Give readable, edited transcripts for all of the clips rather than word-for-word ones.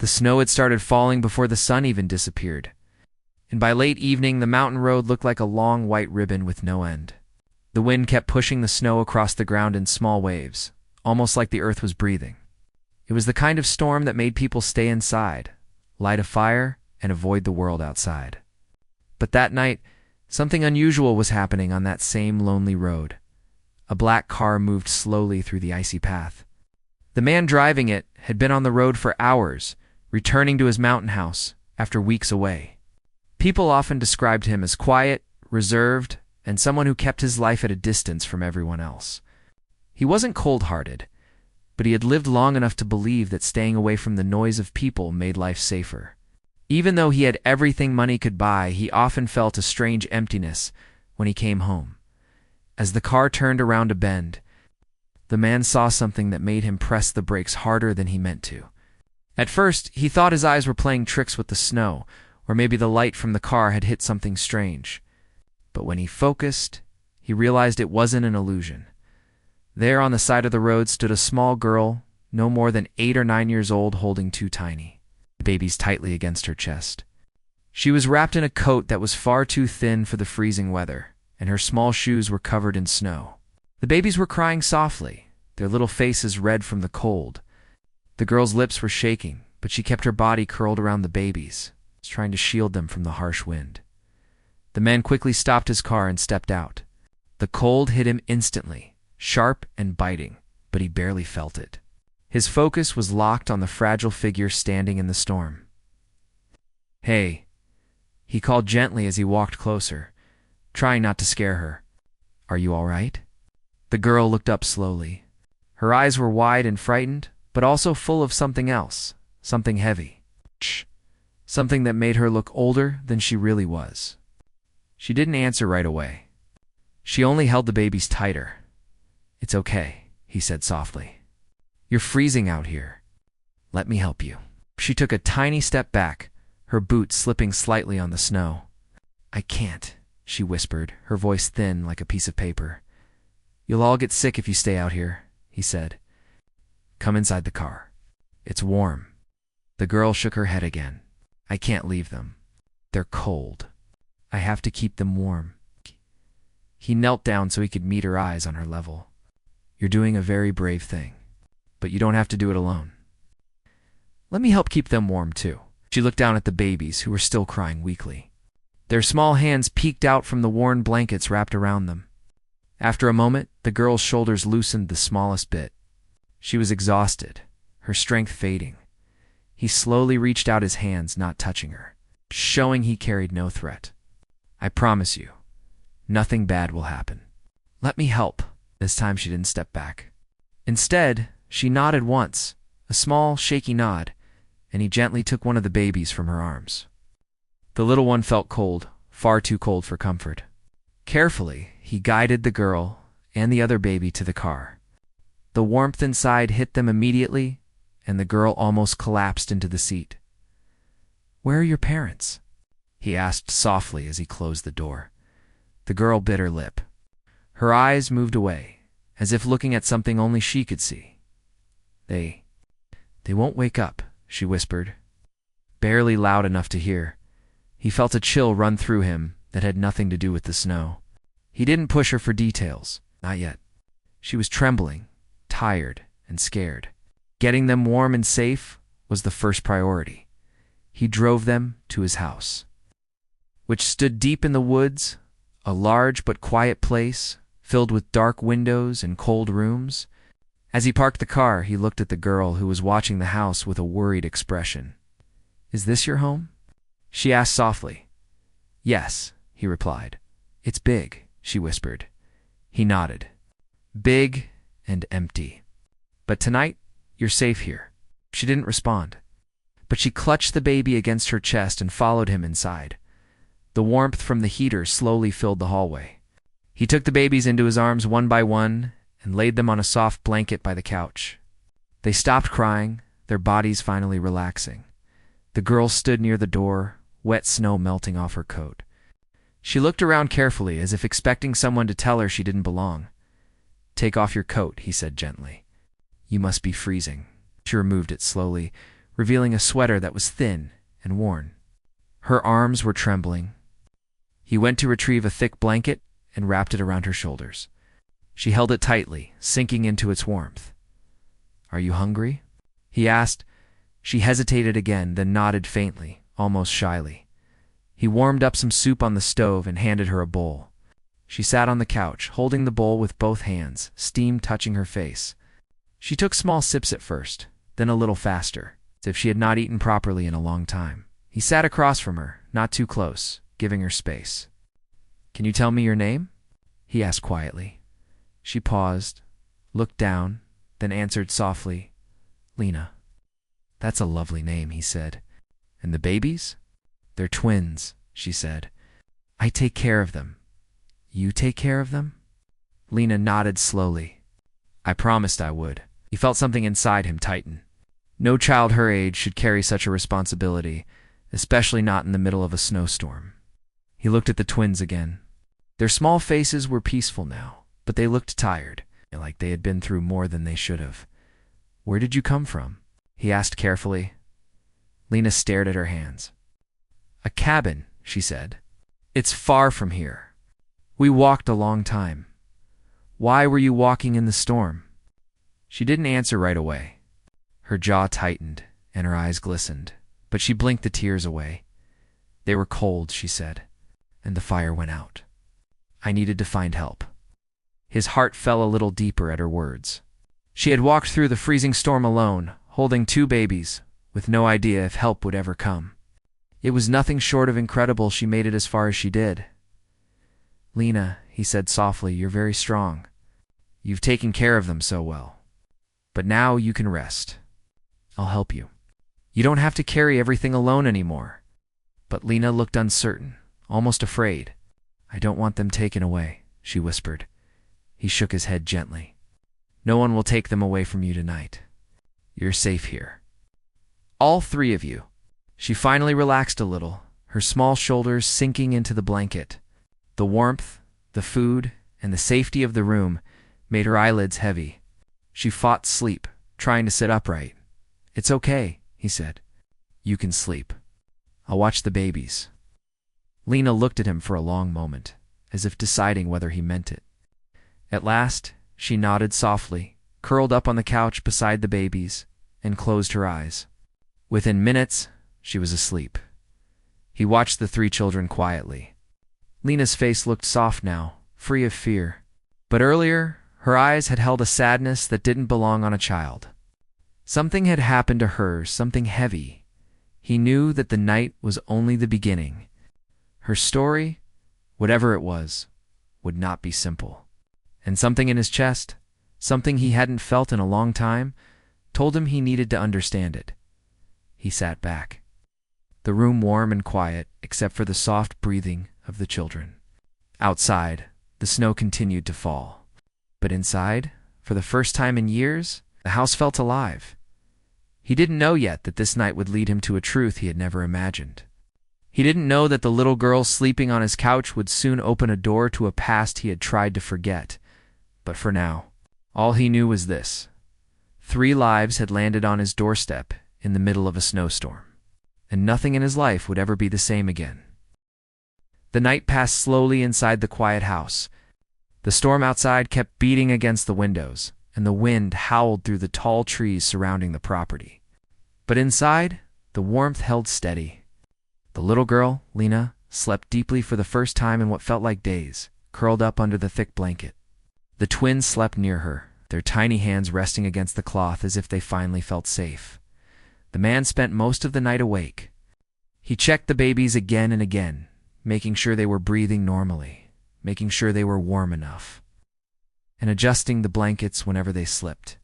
The snow had started falling before the sun even disappeared, and by late evening the mountain road looked like a long white ribbon with no end. The wind kept pushing the snow across the ground in small waves, almost like the earth was breathing. It was the kind of storm that made people stay inside, light a fire, and avoid the world outside. But that night, something unusual was happening on that same lonely road. A black car moved slowly through the icy path. The man driving it had been on the road for hours, returning to his mountain house after weeks away. People often described him as quiet, reserved, and someone who kept his life at a distance from everyone else. He wasn't cold-hearted, but he had lived long enough to believe that staying away from the noise of people made life safer. Even though he had everything money could buy, he often felt a strange emptiness when he came home. As the car turned around a bend, the man saw something that made him press the brakes harder than he meant to. At first, he thought his eyes were playing tricks with the snow, or maybe the light from the car had hit something strange. But when he focused, he realized it wasn't an illusion. There on the side of the road stood a small girl, no more than 8 or 9 years old, holding 2 tiny babies tightly against her chest. She was wrapped in a coat that was far too thin for the freezing weather, and her small shoes were covered in snow. The babies were crying softly, their little faces red from the cold. The girl's lips were shaking, but she kept her body curled around the babies, trying to shield them from the harsh wind. The man quickly stopped his car and stepped out. The cold hit him instantly, sharp and biting, but he barely felt it. His focus was locked on the fragile figure standing in the storm. "Hey," he called gently as he walked closer, trying not to scare her. "Are you all right?" The girl looked up slowly. Her eyes were wide and frightened, but also full of something else, something heavy. Something that made her look older than she really was. She didn't answer right away. She only held the babies tighter. "It's okay," he said softly. "You're freezing out here. Let me help you." She took a tiny step back, her boots slipping slightly on the snow. "I can't," she whispered, her voice thin like a piece of paper. "You'll all get sick if you stay out here," he said. "Come inside the car. It's warm." The girl shook her head again. "I can't leave them. They're cold. I have to keep them warm." He knelt down so he could meet her eyes on her level. "You're doing a very brave thing, but you don't have to do it alone. Let me help keep them warm too." She looked down at the babies, who were still crying weakly. Their small hands peeked out from the worn blankets wrapped around them. After a moment, the girl's shoulders loosened the smallest bit. She was exhausted, her strength fading. He slowly reached out his hands, not touching her, showing he carried no threat. "I promise you, nothing bad will happen. Let me help." This time she didn't step back. Instead, she nodded once, a small, shaky nod, and he gently took one of the babies from her arms. The little one felt cold, far too cold for comfort. Carefully, he guided the girl and the other baby to the car. The warmth inside hit them immediately, and the girl almost collapsed into the seat. "Where are your parents?" he asked softly as he closed the door. The girl bit her lip. Her eyes moved away, as if looking at something only she could see. They won't wake up," she whispered, barely loud enough to hear. He felt a chill run through him that had nothing to do with the snow. He didn't push her for details, not yet. She was trembling, tired, and scared. Getting them warm and safe was the first priority. He drove them to his house, which stood deep in the woods, a large but quiet place, filled with dark windows and cold rooms. As he parked the car, he looked at the girl, who was watching the house with a worried expression. "Is this your home?" she asked softly. "Yes," he replied. "It's big," she whispered. He nodded. "Big and empty. But tonight, you're safe here." She didn't respond, but she clutched the baby against her chest and followed him inside. The warmth from the heater slowly filled the hallway. He took the babies into his arms one by one and laid them on a soft blanket by the couch. They stopped crying, their bodies finally relaxing. The girl stood near the door, wet snow melting off her coat. She looked around carefully, as if expecting someone to tell her she didn't belong. "Take off your coat," he said gently. "You must be freezing." She removed it slowly, revealing a sweater that was thin and worn. Her arms were trembling. He went to retrieve a thick blanket and wrapped it around her shoulders. She held it tightly, sinking into its warmth. "Are you hungry?" he asked. She hesitated again, then nodded faintly, almost shyly. He warmed up some soup on the stove and handed her a bowl. She sat on the couch, holding the bowl with both hands, steam touching her face. She took small sips at first, then a little faster, as if she had not eaten properly in a long time. He sat across from her, not too close, giving her space. "Can you tell me your name?" he asked quietly. She paused, looked down, then answered softly, "Lena." "That's a lovely name," he said. "And the babies?" "They're twins," she said. "I take care of them." "You take care of them?" Lena nodded slowly. "I promised I would." He felt something inside him tighten. No child her age should carry such a responsibility, especially not in the middle of a snowstorm. He looked at the twins again. Their small faces were peaceful now, but they looked tired, like they had been through more than they should have. "Where did you come from?" he asked carefully. Lena stared at her hands. "A cabin," she said. "It's far from here. We walked a long time." "Why were you walking in the storm?" She didn't answer right away. Her jaw tightened and her eyes glistened, but she blinked the tears away. "They were cold," she said, "and the fire went out. I needed to find help." His heart fell a little deeper at her words. She had walked through the freezing storm alone, holding 2 babies, with no idea if help would ever come. It was nothing short of incredible she made it as far as she did. "Lena," he said softly, "you're very strong. You've taken care of them so well. But now you can rest. I'll help you. You don't have to carry everything alone anymore." But Lena looked uncertain, almost afraid. "I don't want them taken away," she whispered. He shook his head gently. "No one will take them away from you tonight. You're safe here. All 3 of you." She finally relaxed a little, her small shoulders sinking into the blanket. The warmth, the food, and the safety of the room made her eyelids heavy. She fought sleep, trying to sit upright. "It's okay," he said. "You can sleep. I'll watch the babies." Lena looked at him for a long moment, as if deciding whether he meant it. At last, she nodded softly, curled up on the couch beside the babies, and closed her eyes. Within minutes, she was asleep. He watched the 3 children quietly. Lena's face looked soft now, free of fear. But earlier, her eyes had held a sadness that didn't belong on a child. Something had happened to her, something heavy. He knew that the night was only the beginning. Her story, whatever it was, would not be simple. And something in his chest, something he hadn't felt in a long time, told him he needed to understand it. He sat back. The room warm and quiet, except for the soft breathing of the children. Outside, the snow continued to fall. But inside, for the first time in years, the house felt alive. He didn't know yet that this night would lead him to a truth he had never imagined. He didn't know that the little girl sleeping on his couch would soon open a door to a past he had tried to forget. But for now, all he knew was this: 3 lives had landed on his doorstep in the middle of a snowstorm, and nothing in his life would ever be the same again. The night passed slowly inside the quiet house. The storm outside kept beating against the windows, and the wind howled through the tall trees surrounding the property. But inside, the warmth held steady. The little girl, Lena, slept deeply for the first time in what felt like days, curled up under the thick blanket. The twins slept near her, their tiny hands resting against the cloth as if they finally felt safe. The man spent most of the night awake. He checked the babies again and again, making sure they were breathing normally, making sure they were warm enough, and adjusting the blankets whenever they slipped.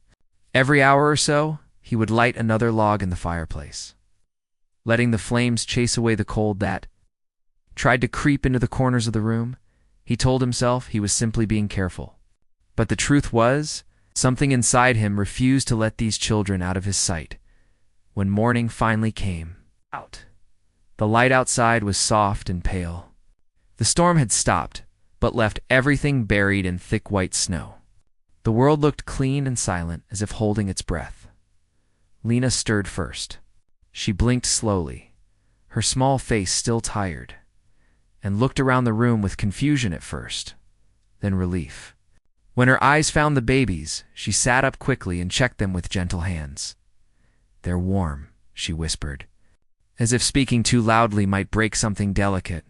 Every hour or so, he would light another log in the fireplace, letting the flames chase away the cold that tried to creep into the corners of the room. He told himself he was simply being careful. But the truth was, something inside him refused to let these children out of his sight. When morning finally came, the light outside was soft and pale. The storm had stopped, but left everything buried in thick white snow. The world looked clean and silent, as if holding its breath. Lena stirred first. She blinked slowly, her small face still tired, and looked around the room with confusion at first, then relief. When her eyes found the babies, she sat up quickly and checked them with gentle hands. "They're warm," she whispered, as if speaking too loudly might break something delicate.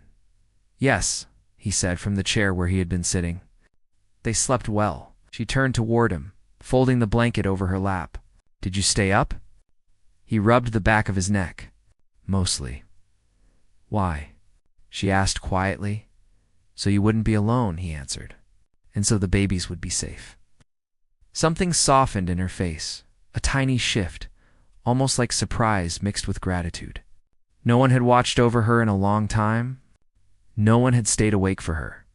"Yes," he said from the chair where he had been sitting. "They slept well." She turned toward him, folding the blanket over her lap. "Did you stay up?" He rubbed the back of his neck. "Mostly." "Why?" she asked quietly. "So you wouldn't be alone," he answered, "and so the babies would be safe." Something softened in her face, a tiny shift, almost like surprise mixed with gratitude. No one had watched over her in a long time. No one had stayed awake for her.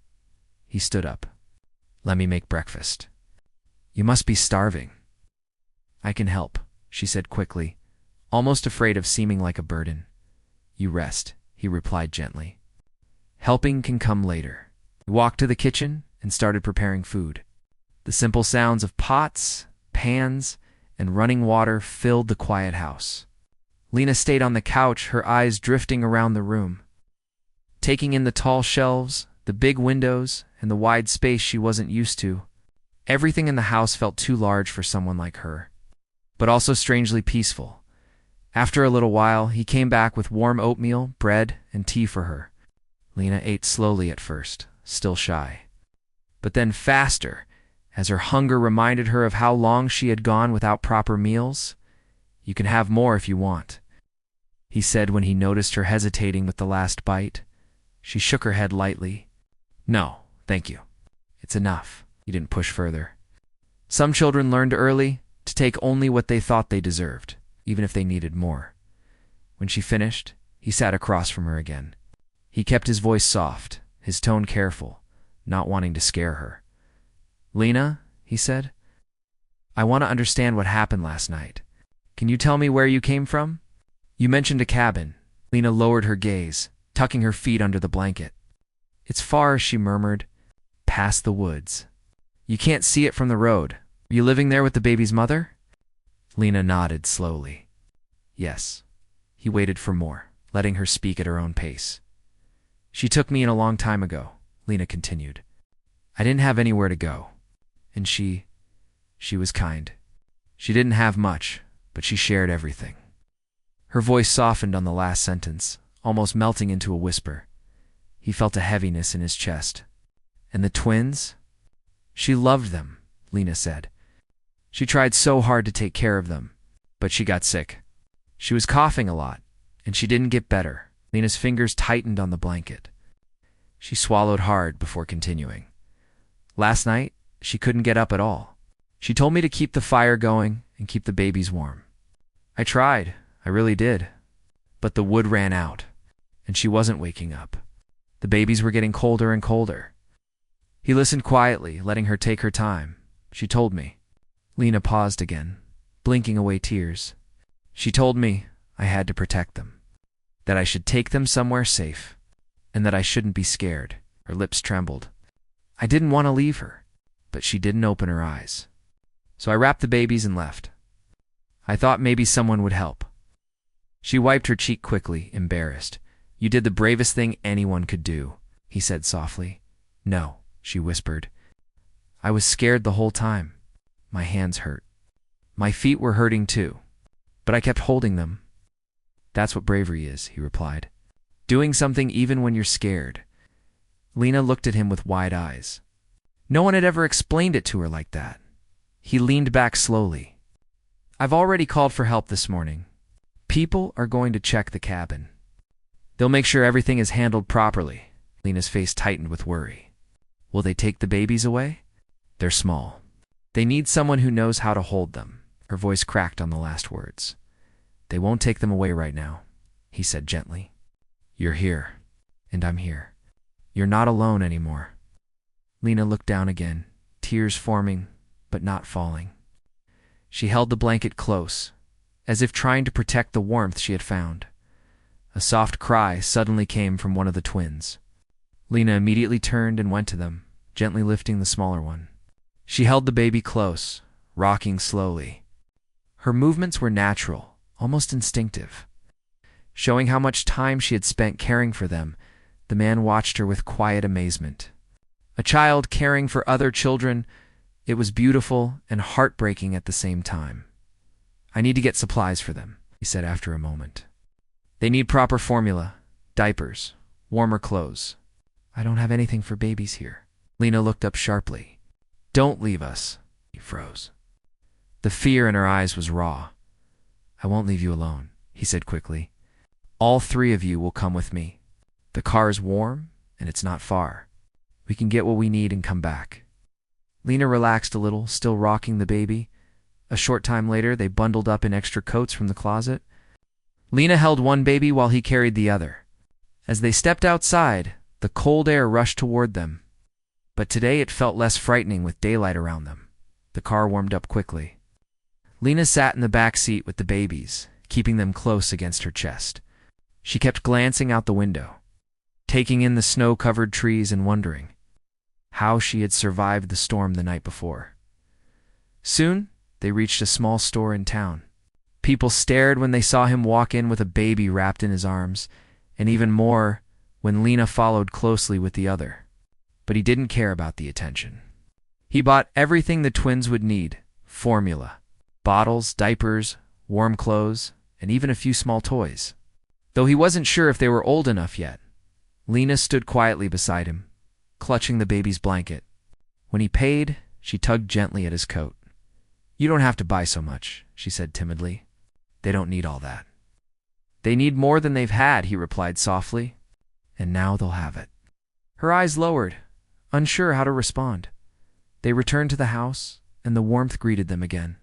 He stood up. "Let me make breakfast." "You must be starving." "I can help," she said quickly, almost afraid of seeming like a burden. "You rest," he replied gently. "Helping can come later." He walked to the kitchen and started preparing food. The simple sounds of pots, pans, and running water filled the quiet house. Lena stayed on the couch, her eyes drifting around the room, taking in the tall shelves, the big windows, and the wide space she wasn't used to. Everything in the house felt too large for someone like her, but also strangely peaceful. After a little while, he came back with warm oatmeal, bread, and tea for her. Lena ate slowly at first, still shy, but then faster, as her hunger reminded her of how long she had gone without proper meals. "You can have more if you want," he said when he noticed her hesitating with the last bite. She shook her head lightly. "No, thank you. It's enough." He didn't push further. Some children learned early to take only what they thought they deserved, even if they needed more. When she finished, he sat across from her again. He kept his voice soft, his tone careful, not wanting to scare her. "Lena," he said, "I want to understand what happened last night. Can you tell me where you came from? You mentioned a cabin." Lena lowered her gaze, tucking her feet under the blanket. "It's far," she murmured, "past the woods. You can't see it from the road. Are you living there with the baby's mother?" Lena nodded slowly. "Yes." He waited for more, letting her speak at her own pace. "She took me in a long time ago," Lena continued. "I didn't have anywhere to go. And she was kind. She didn't have much, but she shared everything." Her voice softened on the last sentence, almost melting into a whisper. He felt a heaviness in his chest. "And the twins?" "She loved them," Lena said. "She tried so hard to take care of them, but she got sick. She was coughing a lot, and she didn't get better." Lena's fingers tightened on the blanket. She swallowed hard before continuing. "Last night, she couldn't get up at all. She told me to keep the fire going and keep the babies warm. I tried, I really did. But the wood ran out, and she wasn't waking up. The babies were getting colder and colder." He listened quietly, letting her take her time. "She told me." Lena paused again, blinking away tears. "She told me I had to protect them, that I should take them somewhere safe, and that I shouldn't be scared." Her lips trembled. "I didn't want to leave her, but she didn't open her eyes. So I wrapped the babies and left. I thought maybe someone would help." She wiped her cheek quickly, embarrassed. "You did the bravest thing anyone could do," he said softly. "No," she whispered. "I was scared the whole time. My hands hurt. My feet were hurting too, but I kept holding them." "That's what bravery is," he replied. "Doing something even when you're scared." Lena looked at him with wide eyes. No one had ever explained it to her like that. He leaned back slowly. "I've already called for help this morning. People are going to check the cabin. They'll make sure everything is handled properly." Lena's face tightened with worry. "Will they take the babies away?" "They're small. They need someone who knows how to hold them." Her voice cracked on the last words. "They won't take them away right now," he said gently. "You're here, and I'm here. You're not alone anymore." Lena looked down again, tears forming, but not falling. She held the blanket close, as if trying to protect the warmth she had found. A soft cry suddenly came from one of the twins. Lena immediately turned and went to them, gently lifting the smaller one. She held the baby close, rocking slowly. Her movements were natural, almost instinctive. Showing how much time she had spent caring for them, the man watched her with quiet amazement. A child caring for other children, it was beautiful and heartbreaking at the same time. "I need to get supplies for them," he said after a moment. "They need proper formula, diapers, warmer clothes. I don't have anything for babies here." Lena looked up sharply. "Don't leave us." He froze. The fear in her eyes was raw. "I won't leave you alone," he said quickly. "All three of you will come with me. The car is warm, and it's not far. We can get what we need and come back." Lena relaxed a little, still rocking the baby. A short time later, they bundled up in extra coats from the closet. Lena held one baby while he carried the other. As they stepped outside, the cold air rushed toward them. But today it felt less frightening with daylight around them. The car warmed up quickly. Lena sat in the back seat with the babies, keeping them close against her chest. She kept glancing out the window, taking in the snow-covered trees and wondering how she had survived the storm the night before. Soon, they reached a small store in town. People stared when they saw him walk in with a baby wrapped in his arms, and even more when Lena followed closely with the other. But he didn't care about the attention. He bought everything the twins would need: formula, bottles, diapers, warm clothes, and even a few small toys. Though he wasn't sure if they were old enough yet, Lena stood quietly beside him, clutching the baby's blanket. When he paid, she tugged gently at his coat. "You don't have to buy so much," she said timidly. "They don't need all that." "They need more than they've had," he replied softly. "And now they'll have it." Her eyes lowered, unsure how to respond. They returned to the house, and the warmth greeted them again.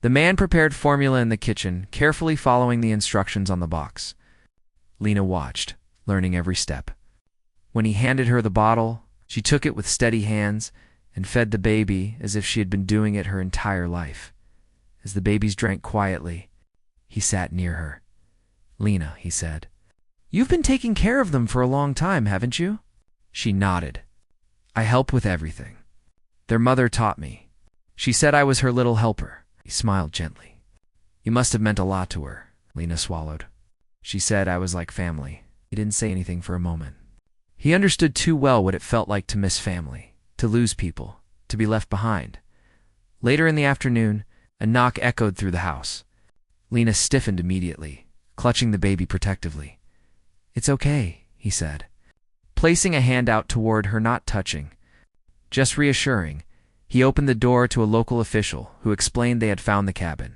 The man prepared formula in the kitchen, carefully following the instructions on the box. Lena watched, learning every step. When he handed her the bottle, she took it with steady hands and fed the baby as if she had been doing it her entire life. As the babies drank quietly, he sat near her. "Lena," he said, "you've been taking care of them for a long time, haven't you?" She nodded. "I help with everything. Their mother taught me. She said I was her little helper." He smiled gently. "You must have meant a lot to her," Lena swallowed. "She said I was like family." He didn't say anything for a moment. He understood too well what it felt like to miss family, to lose people, to be left behind. Later in the afternoon, a knock echoed through the house. Lena stiffened immediately, clutching the baby protectively. "It's okay," he said, placing a hand out toward her, not touching, just reassuring. He opened the door to a local official who explained they had found the cabin.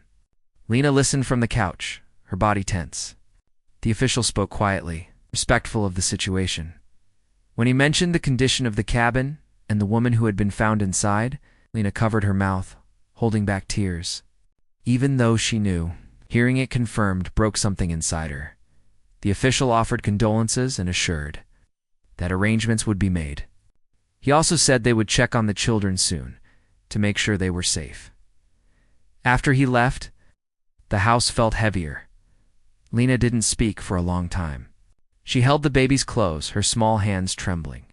Lena listened from the couch, her body tense. The official spoke quietly, respectful of the situation. When he mentioned the condition of the cabin and the woman who had been found inside, Lena covered her mouth, holding back tears. Even though she knew, hearing it confirmed broke something inside her. The official offered condolences and assured that arrangements would be made. He also said they would check on the children soon, to make sure they were safe. After he left, the house felt heavier. Lena didn't speak for a long time. She held the baby's clothes, her small hands trembling.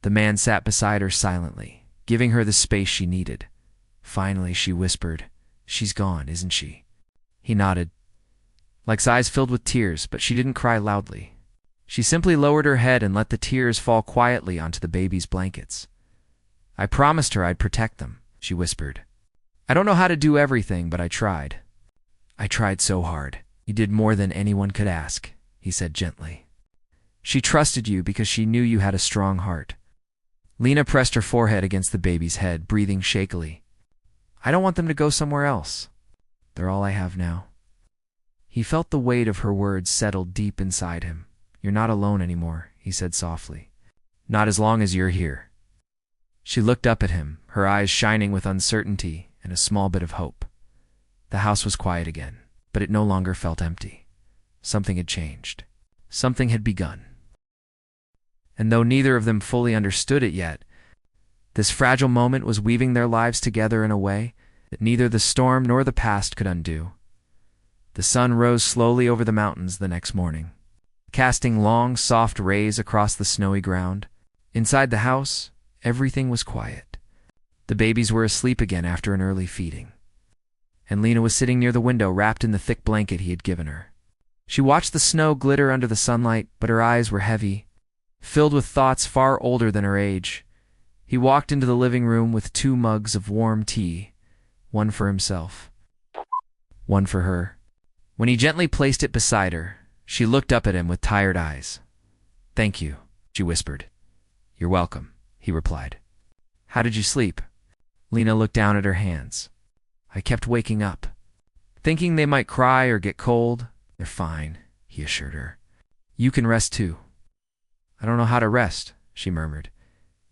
The man sat beside her silently, giving her the space she needed. Finally, she whispered, "She's gone, isn't she?" He nodded. Lex's eyes filled with tears, but she didn't cry loudly. She simply lowered her head and let the tears fall quietly onto the baby's blankets. "I promised her I'd protect them," she whispered. "I don't know how to do everything, but I tried. I tried so hard." "You did more than anyone could ask," he said gently. "She trusted you because she knew you had a strong heart." Lena pressed her forehead against the baby's head, breathing shakily. "I don't want them to go somewhere else. They're all I have now." He felt the weight of her words settle deep inside him. "You're not alone anymore," he said softly. "Not as long as you're here." She looked up at him, her eyes shining with uncertainty and a small bit of hope. The house was quiet again, but it no longer felt empty. Something had changed. Something had begun. And though neither of them fully understood it yet, this fragile moment was weaving their lives together in a way that neither the storm nor the past could undo. The sun rose slowly over the mountains the next morning, casting long, soft rays across the snowy ground. Inside the house, everything was quiet. The babies were asleep again after an early feeding, and Lena was sitting near the window wrapped in the thick blanket he had given her. She watched the snow glitter under the sunlight, but her eyes were heavy, filled with thoughts far older than her age. He walked into the living room with 2 mugs of warm tea, one for himself, one for her. When he gently placed it beside her, she looked up at him with tired eyes. "Thank you," she whispered. "You're welcome," he replied. "How did you sleep?" Lena looked down at her hands. "I kept waking up, thinking they might cry or get cold." "They're fine," he assured her. "You can rest too." "I don't know how to rest," she murmured.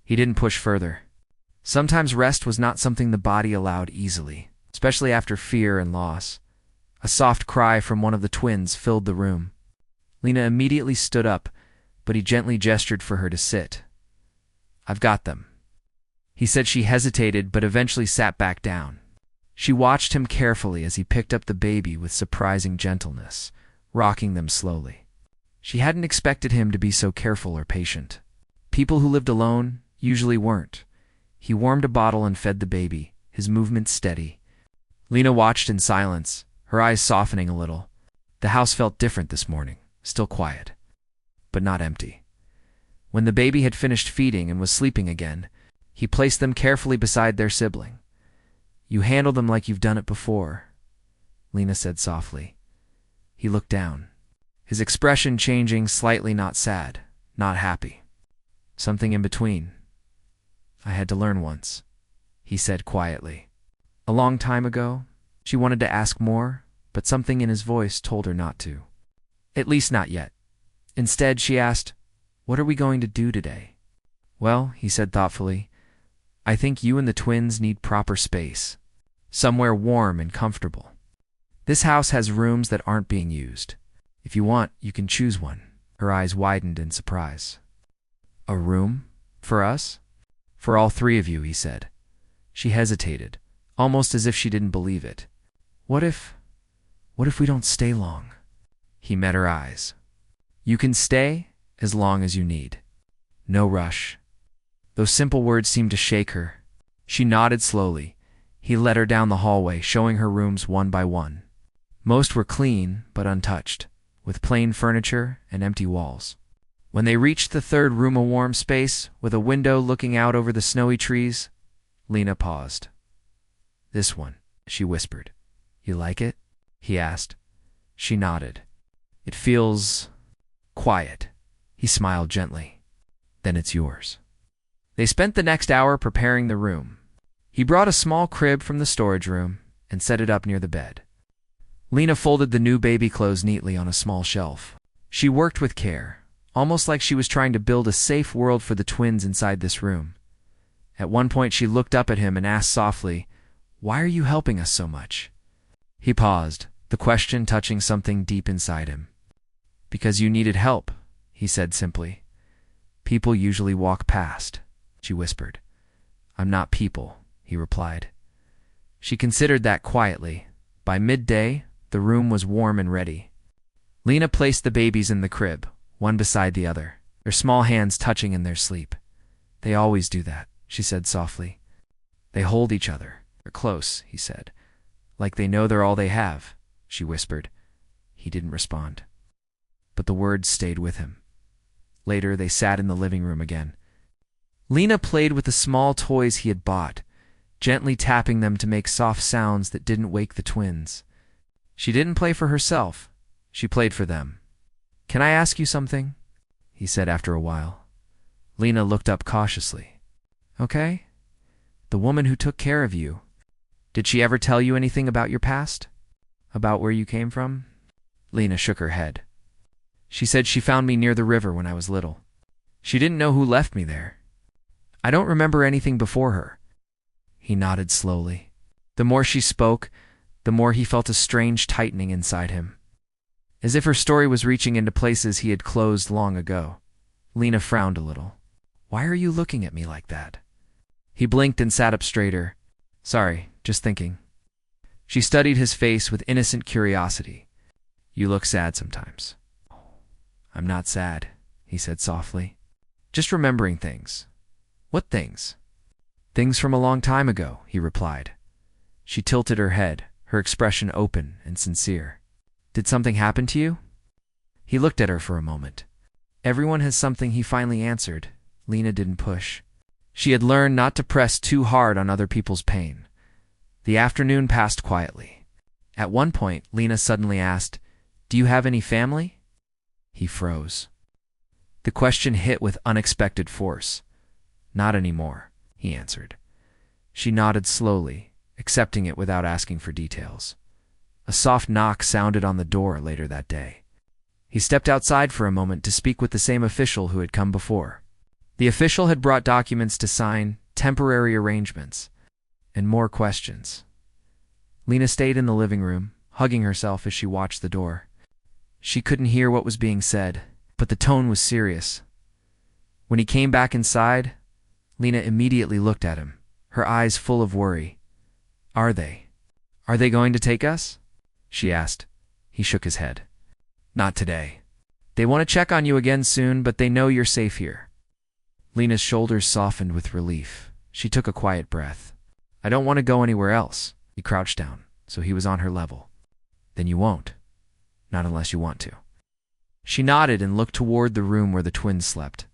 He didn't push further. Sometimes rest was not something the body allowed easily, especially after fear and loss. A soft cry from one of the twins filled the room. Lena immediately stood up, but he gently gestured for her to sit. "I've got them." He said. She hesitated, but eventually sat back down. She watched him carefully as he picked up the baby with surprising gentleness, rocking them slowly. She hadn't expected him to be so careful or patient. People who lived alone usually weren't. He warmed a bottle and fed the baby, his movements steady. Lena watched in silence, her eyes softening a little. The house felt different this morning, still quiet, but not empty. When the baby had finished feeding and was sleeping again, he placed them carefully beside their sibling. "You handle them like you've done it before," Lena said softly. He looked down, his expression changing slightly, not sad, not happy. Something in between. "I had to learn once," he said quietly. "A long time ago." She wanted to ask more, but something in his voice told her not to. At least not yet. Instead, she asked, "What are we going to do today?" "Well," he said thoughtfully, "I think you and the twins need proper space. Somewhere warm and comfortable. This house has rooms that aren't being used. If you want, you can choose one." Her eyes widened in surprise. "A room? For us?" "For all 3 of you," he said. She hesitated, almost as if she didn't believe it. What if we don't stay long?" He met her eyes. "You can stay as long as you need. No rush." Those simple words seemed to shake her. She nodded slowly. He led her down the hallway, showing her rooms one by one. Most were clean but untouched, with plain furniture and empty walls. When they reached the 3rd room, a warm space with a window looking out over the snowy trees, Lena paused. "This one," she whispered. "You like it?" he asked. She nodded. "It feels quiet." He smiled gently. "Then it's yours." They spent the next hour preparing the room. He brought a small crib from the storage room and set it up near the bed. Lena folded the new baby clothes neatly on a small shelf. She worked with care, almost like she was trying to build a safe world for the twins inside this room. At one point, she looked up at him and asked softly, "Why are you helping us so much?" He paused, the question touching something deep inside him. "Because you needed help," he said simply. "People usually walk past," she whispered. "I'm not people," he replied. She considered that quietly. By midday, the room was warm and ready. Lena placed the babies in the crib, one beside the other, their small hands touching in their sleep. "They always do that," she said softly. "They hold each other. They're close," he said. "Like they know they're all they have," she whispered. He didn't respond, but the words stayed with him. Later, they sat in the living room again. Lena played with the small toys he had bought, gently tapping them to make soft sounds that didn't wake the twins. She didn't play for herself. She played for them. "Can I ask you something?" he said after a while. Lena looked up cautiously. "Okay? The woman who took care of you, did she ever tell you anything about your past? About where you came from?" Lena shook her head. "She said she found me near the river when I was little. She didn't know who left me there. I don't remember anything before her." He nodded slowly. The more she spoke, the more he felt a strange tightening inside him, as if her story was reaching into places he had closed long ago. Lena frowned a little. "Why are you looking at me like that?" He blinked and sat up straighter. "Sorry, just thinking." She studied his face with innocent curiosity. "You look sad sometimes." "I'm not sad," he said softly. "Just remembering things." "What things?" "Things from a long time ago," he replied. She tilted her head, her expression open and sincere. "Did something happen to you?" He looked at her for a moment. Everyone has something, he finally answered. Lena didn't push. She had learned not to press too hard on other people's pain. The afternoon passed quietly. At one point, Lena suddenly asked, "Do you have any family?" He froze. The question hit with unexpected force. "Not anymore," he answered. She nodded slowly, accepting it without asking for details. A soft knock sounded on the door later that day. He stepped outside for a moment to speak with the same official who had come before. The official had brought documents to sign, temporary arrangements, and more questions. Lena stayed in the living room, hugging herself as she watched the door. She couldn't hear what was being said, but the tone was serious. When he came back inside, Lena immediately looked at him, her eyes full of worry. Are they going to take us?" she asked. He shook his head. "Not today. They want to check on you again soon, but they know you're safe here." Lena's shoulders softened with relief. She took a quiet breath. "I don't want to go anywhere else." He crouched down, so he was on her level. "Then you won't. Not unless you want to." She nodded and looked toward the room where the twins slept.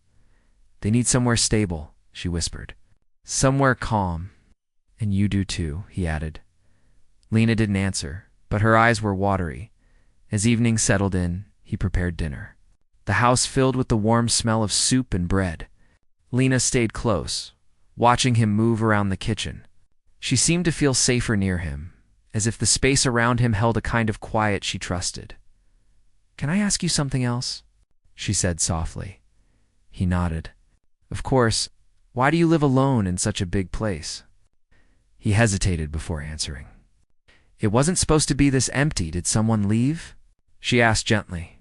"They need somewhere stable," she whispered. "Somewhere calm. And you do too," he added. Lena didn't answer, but her eyes were watery. As evening settled in, he prepared dinner. The house filled with the warm smell of soup and bread. Lena stayed close, watching him move around the kitchen. She seemed to feel safer near him, as if the space around him held a kind of quiet she trusted. "Can I ask you something else?" she said softly. He nodded. "Of course. Why do you live alone in such a big place?" He hesitated before answering. "It wasn't supposed to be this empty. Did someone leave?" she asked gently.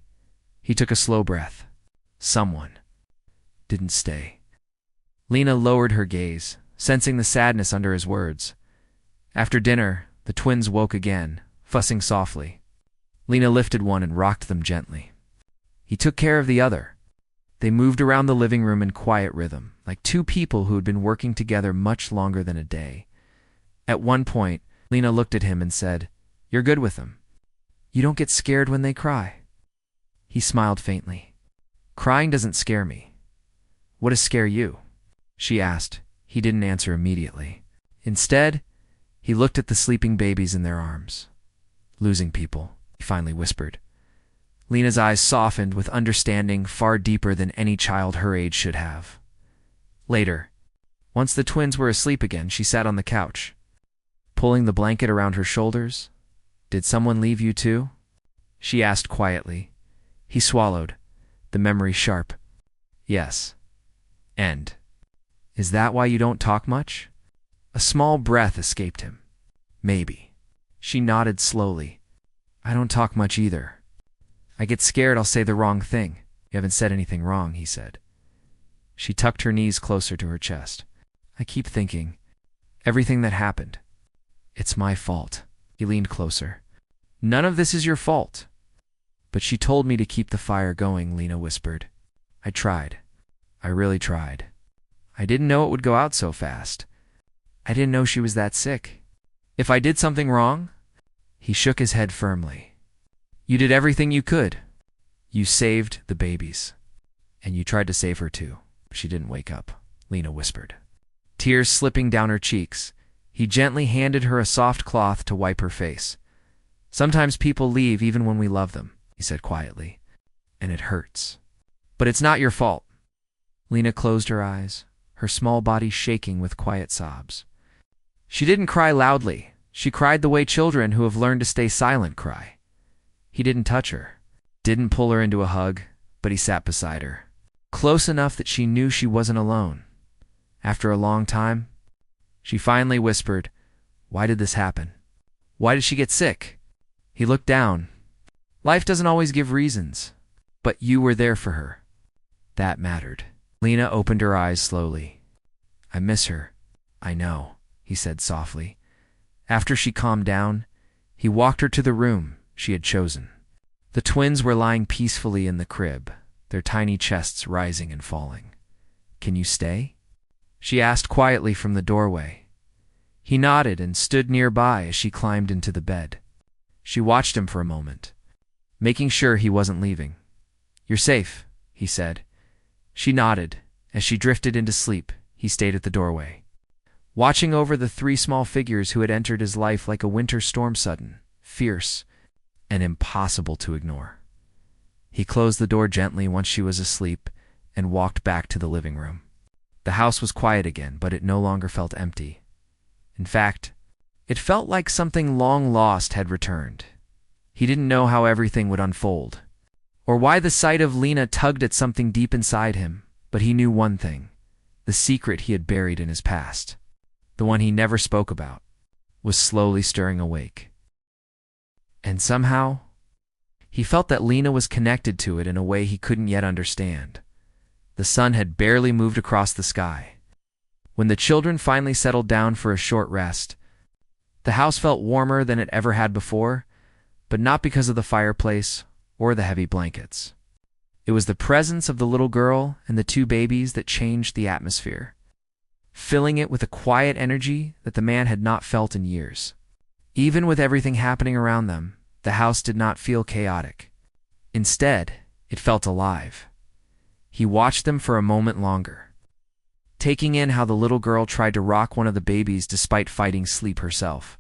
He took a slow breath. "Someone didn't stay." Lena lowered her gaze, sensing the sadness under his words. After dinner, the twins woke again, fussing softly. Lena lifted one and rocked them gently. He took care of the other. They moved around the living room in quiet rhythm, like two people who had been working together much longer than a day. At one point, Lena looked at him and said, "You're good with them. You don't get scared when they cry." He smiled faintly. "Crying doesn't scare me. What does scare you?" she asked. He didn't answer immediately. Instead, he looked at the sleeping babies in their arms. "Losing people," he finally whispered. Lena's eyes softened with understanding far deeper than any child her age should have. Later, once the twins were asleep again, she sat on the couch, pulling the blanket around her shoulders. "Did someone leave you too?" she asked quietly. He swallowed, the memory sharp. "Yes. And is that why you don't talk much?" A small breath escaped him. "Maybe." She nodded slowly. "I don't talk much either. I get scared I'll say the wrong thing." "You haven't said anything wrong," he said. She tucked her knees closer to her chest. "I keep thinking, everything that happened, it's my fault." He leaned closer. "None of this is your fault." "But she told me to keep the fire going," Lena whispered. "I tried. I really tried. I didn't know it would go out so fast. I didn't know she was that sick. If I did something wrong?" He shook his head firmly. "You did everything you could. You saved the babies. And you tried to save her too." "She didn't wake up," Lena whispered. Tears slipping down her cheeks, he gently handed her a soft cloth to wipe her face. "Sometimes people leave even when we love them," he said quietly. "And it hurts. But it's not your fault." Lena closed her eyes, her small body shaking with quiet sobs. She didn't cry loudly. She cried the way children who have learned to stay silent cry. He didn't touch her, didn't pull her into a hug, but he sat beside her, close enough that she knew she wasn't alone. After a long time, she finally whispered, "Why did this happen? Why did she get sick?" He looked down. "Life doesn't always give reasons, but you were there for her. That mattered." Lena opened her eyes slowly. "I miss her. I know," he said softly. After she calmed down, he walked her to the room she had chosen. The twins were lying peacefully in the crib, their tiny chests rising and falling. "Can you stay?" she asked quietly from the doorway. He nodded and stood nearby as she climbed into the bed. She watched him for a moment, making sure he wasn't leaving. "You're safe," he said. She nodded. As she drifted into sleep, he stayed at the doorway, watching over the three small figures who had entered his life like a winter storm, sudden, fierce, and impossible to ignore. He closed the door gently once she was asleep and walked back to the living room. The house was quiet again, but it no longer felt empty. In fact, it felt like something long lost had returned. He didn't know how everything would unfold, or why the sight of Lena tugged at something deep inside him, but he knew one thing: the secret he had buried in his past, the one he never spoke about, was slowly stirring awake. And somehow, he felt that Lena was connected to it in a way he couldn't yet understand. The sun had barely moved across the sky. When the children finally settled down for a short rest, the house felt warmer than it ever had before, but not because of the fireplace or the heavy blankets. It was the presence of the little girl and the two babies that changed the atmosphere, filling it with a quiet energy that the man had not felt in years. Even with everything happening around them, the house did not feel chaotic. Instead, it felt alive. He watched them for a moment longer, taking in how the little girl tried to rock one of the babies despite fighting sleep herself.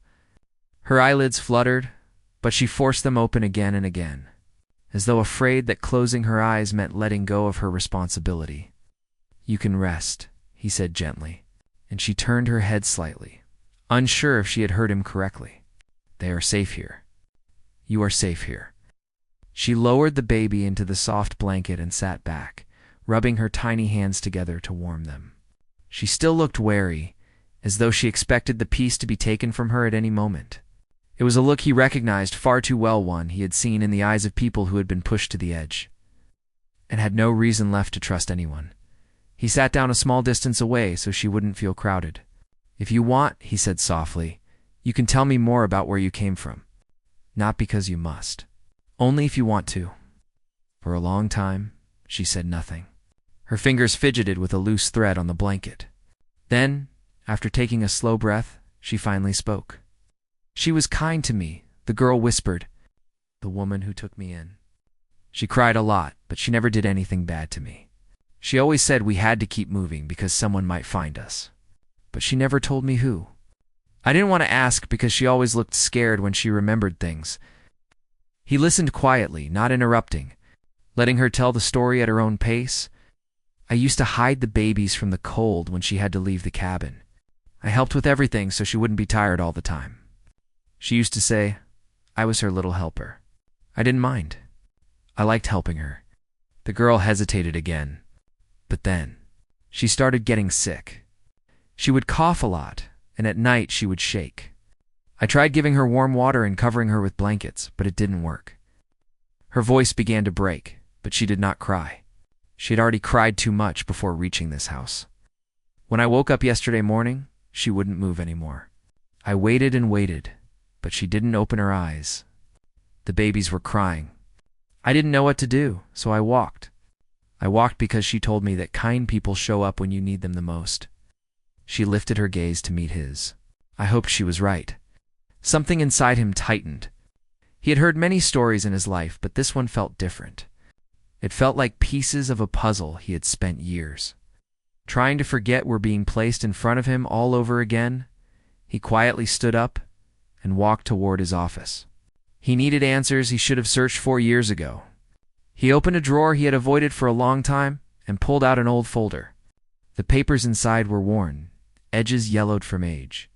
Her eyelids fluttered, but she forced them open again and again, as though afraid that closing her eyes meant letting go of her responsibility. "You can rest," he said gently, and she turned her head slightly, unsure if she had heard him correctly. "They are safe here. You are safe here." She lowered the baby into the soft blanket and sat back, rubbing her tiny hands together to warm them. She still looked wary, as though she expected the peace to be taken from her at any moment. It was a look he recognized far too well, one he had seen in the eyes of people who had been pushed to the edge, and had no reason left to trust anyone. He sat down a small distance away so she wouldn't feel crowded. "If you want," he said softly, "you can tell me more about where you came from. Not because you must. Only if you want to." For a long time, she said nothing. Her fingers fidgeted with a loose thread on the blanket. Then, after taking a slow breath, she finally spoke. "She was kind to me," the girl whispered. "The woman who took me in. She cried a lot, but she never did anything bad to me. She always said we had to keep moving because someone might find us. But she never told me who. I didn't want to ask because she always looked scared when she remembered things." He listened quietly, not interrupting, letting her tell the story at her own pace. "I used to hide the babies from the cold when she had to leave the cabin. I helped with everything so she wouldn't be tired all the time. She used to say I was her little helper. I didn't mind. I liked helping her." The girl hesitated again. But then, she started getting sick. She would cough a lot, and at night she would shake. I tried giving her warm water and covering her with blankets, but it didn't work. Her voice began to break, but she did not cry. She had already cried too much before reaching this house. When I woke up yesterday morning, she wouldn't move anymore. I waited and waited, but she didn't open her eyes. The babies were crying. I didn't know what to do, so I walked. I walked because she told me that kind people show up when you need them the most." She lifted her gaze to meet his. I hoped she was right. Something inside him tightened. He had heard many stories in his life, but this one felt different. It felt like pieces of a puzzle he had spent years trying to forget were being placed in front of him all over again. He quietly stood up and walked toward his office. He needed answers he should have searched for years ago. He opened a drawer he had avoided for a long time and pulled out an old folder. The papers inside were worn, edges yellowed from age.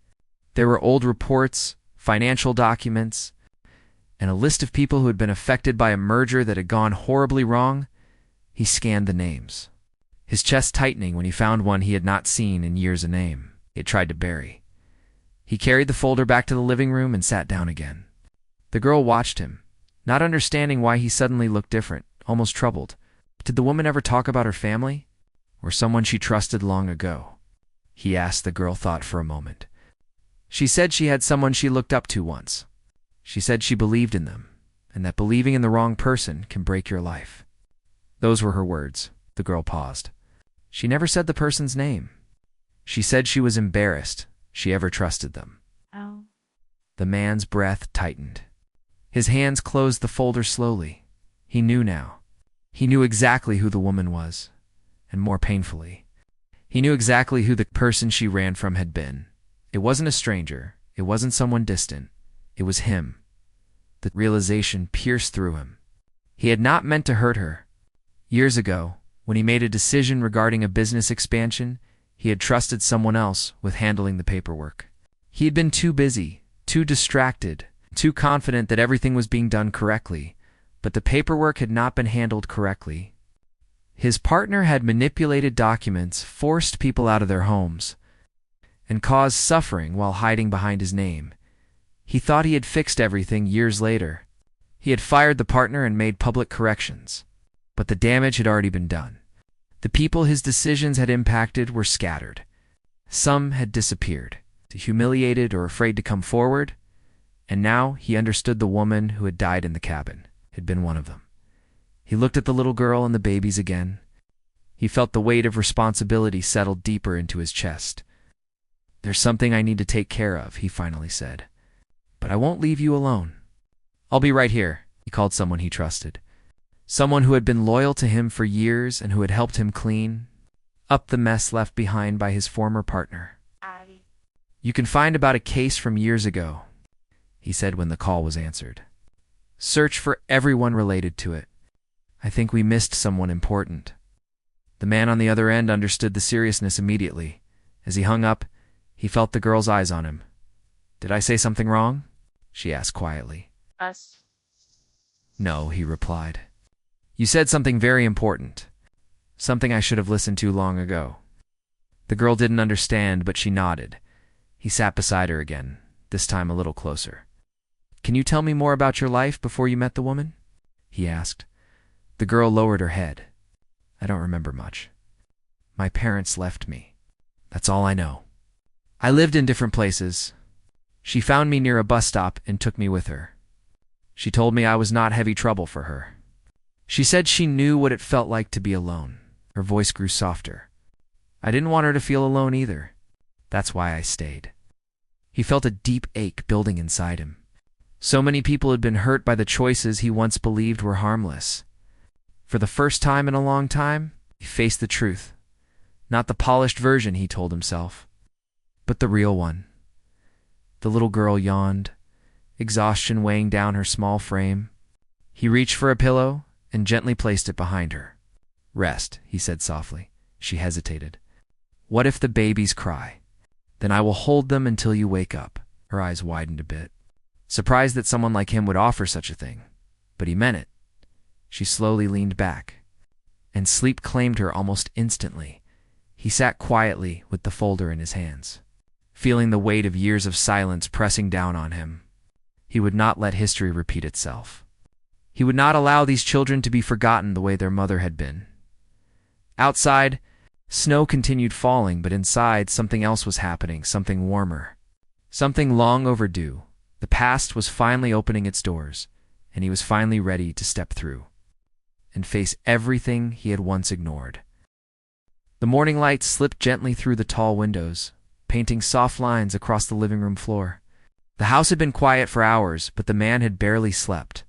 There were old reports, financial documents, and a list of people who had been affected by a merger that had gone horribly wrong. He scanned the names, his chest tightening when he found one he had not seen in years, a name he had tried to bury. He carried the folder back to the living room and sat down again. The girl watched him, not understanding why he suddenly looked different, almost troubled. Did the woman ever talk about her family? Or someone she trusted long ago? He asked. The girl thought for a moment. She said she had someone she looked up to once. She said she believed in them, and that believing in the wrong person can break your life. Those were her words. The girl paused. She never said the person's name. She said she was embarrassed she ever trusted them. Oh. The man's breath tightened. His hands closed the folder slowly. He knew now. He knew exactly who the woman was, and more painfully, he knew exactly who the person she ran from had been. It wasn't a stranger. It wasn't someone distant. It was him. The realization pierced through him. He had not meant to hurt her. Years ago, when he made a decision regarding a business expansion, he had trusted someone else with handling the paperwork. He had been too busy, too distracted, too confident that everything was being done correctly, but the paperwork had not been handled correctly. His partner had manipulated documents, forced people out of their homes, and caused suffering while hiding behind his name. He thought he had fixed everything years later. He had fired the partner and made public corrections, but the damage had already been done. The people his decisions had impacted were scattered. Some had disappeared, humiliated or afraid to come forward, and now he understood the woman who had died in the cabin had been one of them. He looked at the little girl and the babies again. He felt the weight of responsibility settle deeper into his chest. "There's something I need to take care of," he finally said. "But I won't leave you alone. I'll be right here." He called someone he trusted, someone who had been loyal to him for years and who had helped him clean up the mess left behind by his former partner. "You can find about a case from years ago," he said when the call was answered. "Search for everyone related to it. I think we missed someone important." The man on the other end understood the seriousness immediately. As he hung up, he felt the girl's eyes on him. "Did I say something wrong?" she asked quietly. Us. "No," he replied. "You said something very important. Something I should have listened to long ago." The girl didn't understand, but she nodded. He sat beside her again, this time a little closer. "Can you tell me more about your life before you met the woman?" he asked. The girl lowered her head. "I don't remember much. My parents left me. That's all I know. I lived in different places. She found me near a bus stop and took me with her. She told me I was not heavy trouble for her. She said she knew what it felt like to be alone." Her voice grew softer. "I didn't want her to feel alone either. That's why I stayed." He felt a deep ache building inside him. So many people had been hurt by the choices he once believed were harmless. For the first time in a long time, he faced the truth. Not the polished version, he told himself, but the real one. The little girl yawned, exhaustion weighing down her small frame. He reached for a pillow and gently placed it behind her. "Rest," he said softly. She hesitated. "What if the babies cry? Then I will hold them until you wake up." Her eyes widened a bit, surprised that someone like him would offer such a thing. But he meant it. She slowly leaned back, and sleep claimed her almost instantly. He sat quietly with the folder in his hands, feeling the weight of years of silence pressing down on him. He would not let history repeat itself. He would not allow these children to be forgotten the way their mother had been. Outside, snow continued falling, but inside something else was happening, something warmer, something long overdue. The past was finally opening its doors, and he was finally ready to step through and face everything he had once ignored. The morning light slipped gently through the tall windows, painting soft lines across the living room floor. The house had been quiet for hours, but the man had barely slept.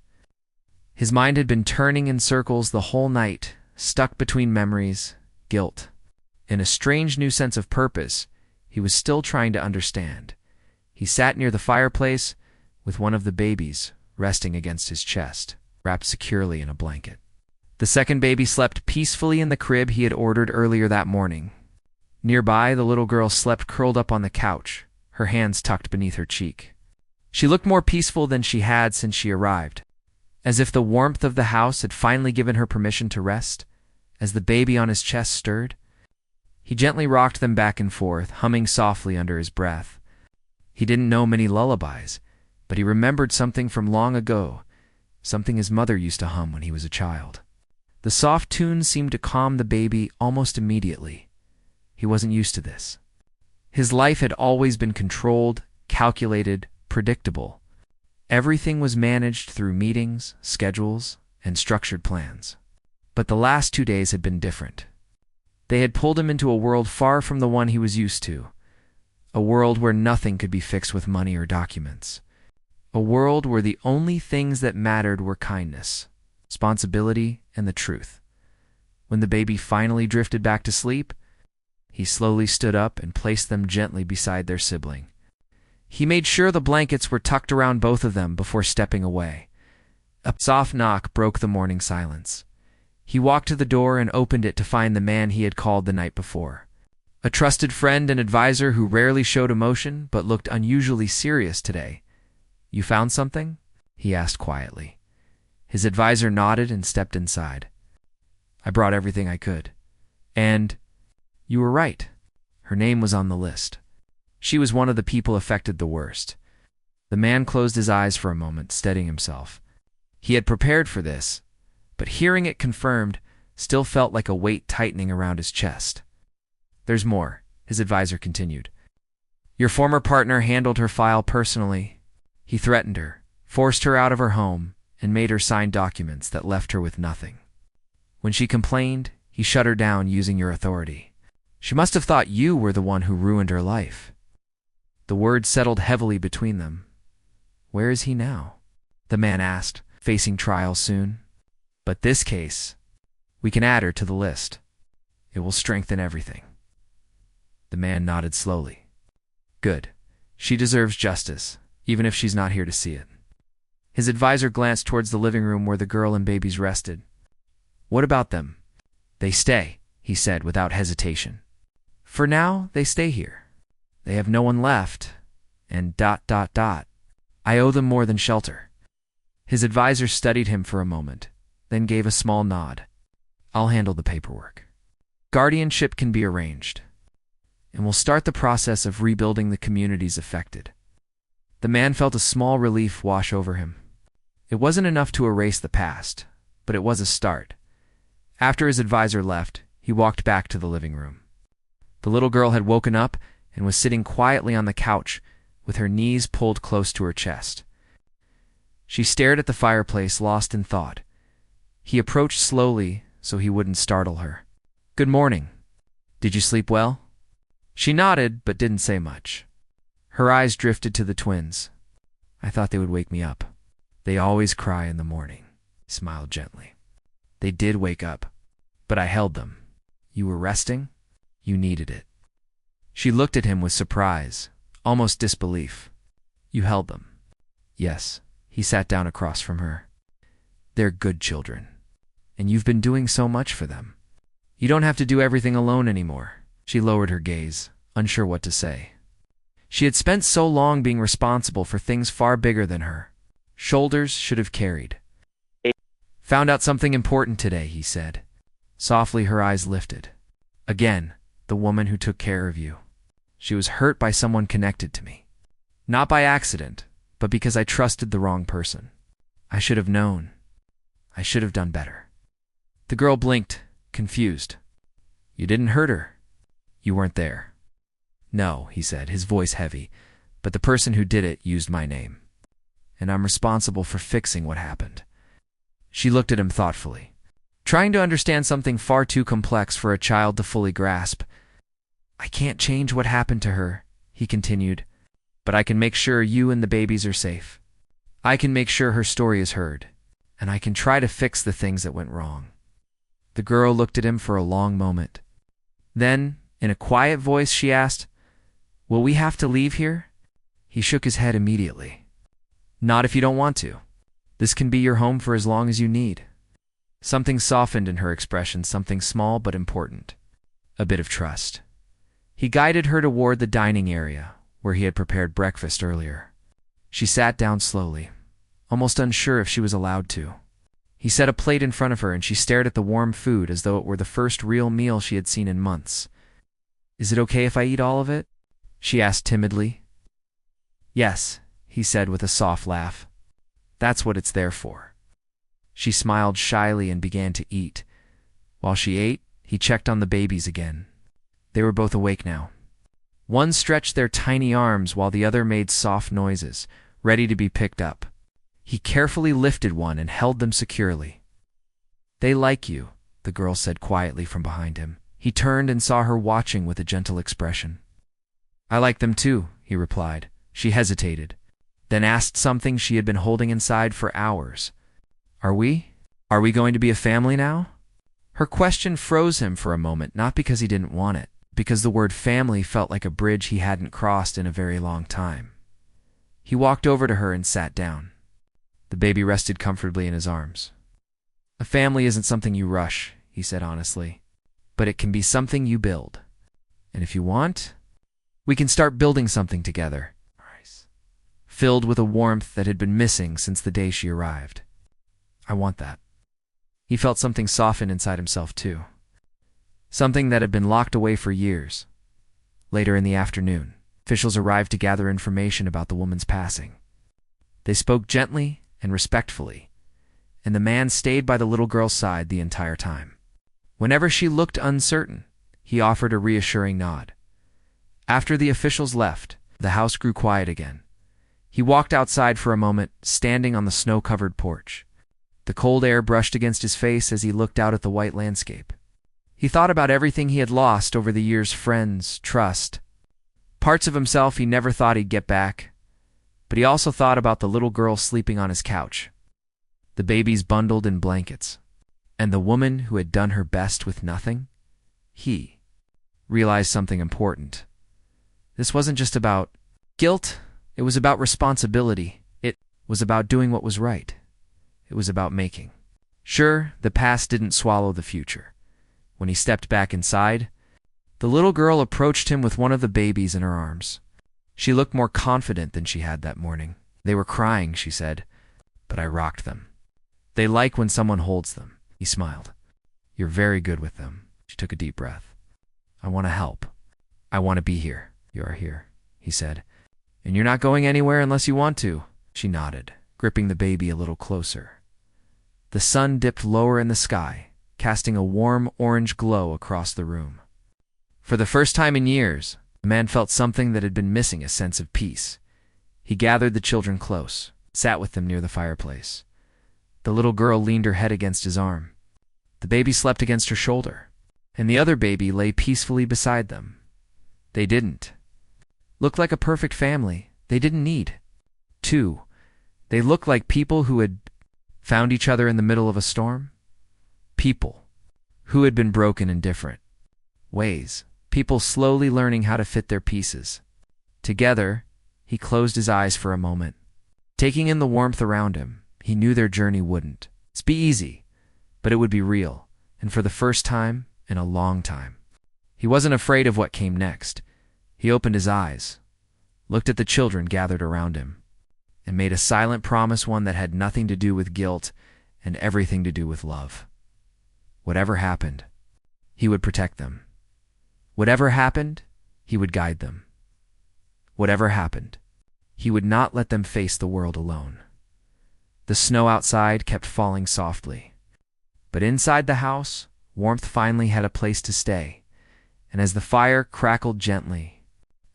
His mind had been turning in circles the whole night, stuck between memories, guilt, and a strange new sense of purpose he was still trying to understand. He sat near the fireplace with one of the babies resting against his chest, wrapped securely in a blanket. The second baby slept peacefully in the crib he had ordered earlier that morning. Nearby, the little girl slept curled up on the couch, her hands tucked beneath her cheek. She looked more peaceful than she had since she arrived, as if the warmth of the house had finally given her permission to rest. As the baby on his chest stirred, he gently rocked them back and forth, humming softly under his breath. He didn't know many lullabies, but he remembered something from long ago, something his mother used to hum when he was a child. The soft tune seemed to calm the baby almost immediately. He wasn't used to this. His life had always been controlled, calculated, predictable. Everything was managed through meetings, schedules, and structured plans. But the last 2 days had been different. They had pulled him into a world far from the one he was used to, a world where nothing could be fixed with money or documents, a world where the only things that mattered were kindness, responsibility, and the truth. When the baby finally drifted back to sleep, he slowly stood up and placed them gently beside their sibling. He made sure the blankets were tucked around both of them before stepping away. A soft knock broke the morning silence. He walked to the door and opened it to find the man he had called the night before. A trusted friend and advisor who rarely showed emotion but looked unusually serious today. "You found something?" he asked quietly. His advisor nodded and stepped inside. "I brought everything I could. And you were right. Her name was on the list. She was one of the people affected the worst." The man closed his eyes for a moment, steadying himself. He had prepared for this, but hearing it confirmed still felt like a weight tightening around his chest. "There's more," his advisor continued. "Your former partner handled her file personally. He threatened her, forced her out of her home, and made her sign documents that left her with nothing. When she complained, he shut her down using your authority. She must have thought you were the one who ruined her life." The words settled heavily between them. "Where is he now?" the man asked, "facing trial soon?" "But this case, we can add her to the list. It will strengthen everything." The man nodded slowly. "Good. She deserves justice, even if she's not here to see it." His advisor glanced towards the living room where the girl and babies rested. "What about them?" "They stay," he said without hesitation. "For now, they stay here. They have no one left, and ... I owe them more than shelter." His advisor studied him for a moment, then gave a small nod. "I'll handle the paperwork. Guardianship can be arranged, and we'll start the process of rebuilding the communities affected." The man felt a small relief wash over him. It wasn't enough to erase the past, but it was a start. After his advisor left, he walked back to the living room. The little girl had woken up and was sitting quietly on the couch with her knees pulled close to her chest. She stared at the fireplace, lost in thought. He approached slowly so he wouldn't startle her. "Good morning. Did you sleep well?" She nodded but didn't say much. Her eyes drifted to the twins. "I thought they would wake me up. They always cry in the morning," he smiled gently. "They did wake up, but I held them. You were resting? You needed it." She looked at him with surprise, almost disbelief. "You held them?" "Yes." He sat down across from her. "They're good children, and you've been doing so much for them. You don't have to do everything alone anymore." She lowered her gaze, unsure what to say. She had spent so long being responsible for things far bigger than her. Shoulders should have carried. "Found out something important today," he said. Softly, her eyes lifted. "Again, the woman who took care of you. She was hurt by someone connected to me. Not by accident, but because I trusted the wrong person. I should have known. I should have done better." The girl blinked, confused. "You didn't hurt her. You weren't there." "No," he said, his voice heavy, "but the person who did it used my name. And I'm responsible for fixing what happened." She looked at him thoughtfully, trying to understand something far too complex for a child to fully grasp. "I can't change what happened to her," he continued, "but I can make sure you and the babies are safe. I can make sure her story is heard, and I can try to fix the things that went wrong." The girl looked at him for a long moment. Then, in a quiet voice, she asked, "Will we have to leave here?" He shook his head immediately. "Not if you don't want to. This can be your home for as long as you need." Something softened in her expression, something small but important. A bit of trust. He guided her toward the dining area, where he had prepared breakfast earlier. She sat down slowly, almost unsure if she was allowed to. He set a plate in front of her and she stared at the warm food as though it were the first real meal she had seen in months. "Is it okay if I eat all of it?" she asked timidly. "Yes," he said with a soft laugh. "That's what it's there for." She smiled shyly and began to eat. While she ate, he checked on the babies again. They were both awake now. One stretched their tiny arms while the other made soft noises, ready to be picked up. He carefully lifted one and held them securely. "They like you," the girl said quietly from behind him. He turned and saw her watching with a gentle expression. "I like them too," he replied. She hesitated, then asked something she had been holding inside for hours. Are we Are we going to be a family now? Her question froze him for a moment, not because he didn't want it, because the word family felt like a bridge he hadn't crossed in a very long time. He walked over to her and sat down. The baby rested comfortably in his arms. A family isn't something you rush, he said honestly, but it can be something you build. And if you want, we can start building something together. Filled with a warmth that had been missing since the day she arrived. I want that. He felt something soften inside himself too. Something that had been locked away for years. Later in the afternoon, officials arrived to gather information about the woman's passing. They spoke gently and respectfully, and the man stayed by the little girl's side the entire time. Whenever she looked uncertain, he offered a reassuring nod. After the officials left, the house grew quiet again. He walked outside for a moment, standing on the snow-covered porch. The cold air brushed against his face as he looked out at the white landscape. He thought about everything he had lost over the years: friends, trust, parts of himself he never thought he'd get back. But he also thought about the little girl sleeping on his couch, the babies bundled in blankets, and the woman who had done her best with nothing. He realized something important. This wasn't just about guilt. It was about responsibility. It was about doing what was right. It was about making. Sure, the past didn't swallow the future. When he stepped back inside, the little girl approached him with one of the babies in her arms. She looked more confident than she had that morning. They were crying, she said, but I rocked them. They like when someone holds them. He smiled. You're very good with them. She took a deep breath. I want to help. I want to be here. You are here, he said. And you're not going anywhere unless you want to. She nodded, gripping the baby a little closer. The sun dipped lower in the sky, casting a warm orange glow across the room. For the first time in years, the man felt something that had been missing: a sense of peace. He gathered the children close, sat with them near the fireplace. The little girl leaned her head against his arm. The baby slept against her shoulder, and the other baby lay peacefully beside them. They didn't look like a perfect family. They didn't need two. They looked like people who had found each other in the middle of a storm. People who had been broken in different ways. People slowly learning how to fit their pieces together. He closed his eyes for a moment, taking in the warmth around him. He knew their journey wouldn't be easy, but it would be real, and for the first time in a long time. He wasn't afraid of what came next. He opened his eyes, looked at the children gathered around him, and made a silent promise, one that had nothing to do with guilt and everything to do with love. Whatever happened, he would protect them. Whatever happened, he would guide them. Whatever happened, he would not let them face the world alone. The snow outside kept falling softly, but inside the house, warmth finally had a place to stay, and as the fire crackled gently,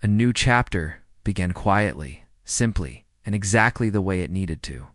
a new chapter began quietly, simply, and exactly the way it needed to.